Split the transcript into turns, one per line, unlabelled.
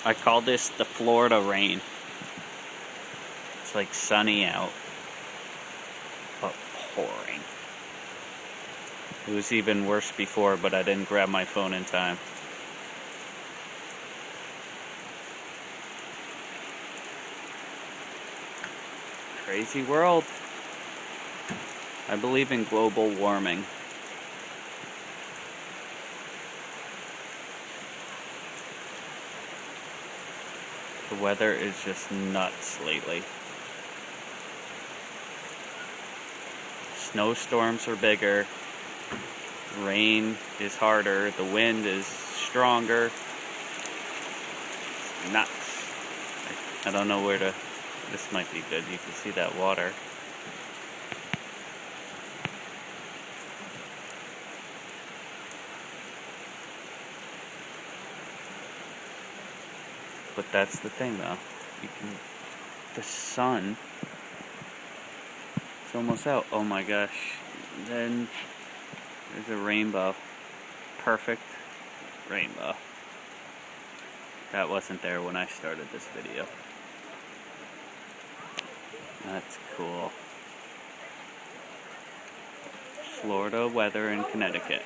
I call this the Florida rain. It's like sunny out, but pouring. It was even worse before, but I didn't grab my phone in time. Crazy world. I believe in global warming. The weather is just nuts lately. Snowstorms are bigger. Rain is harder. The wind is stronger. It's nuts. I don't know where to... This might be good. You can see that water. But that's the thing, though. The sun, it's almost out. Oh my gosh. Then there's a rainbow. Perfect rainbow. That wasn't there when I started this video. That's cool. Florida weather in Connecticut.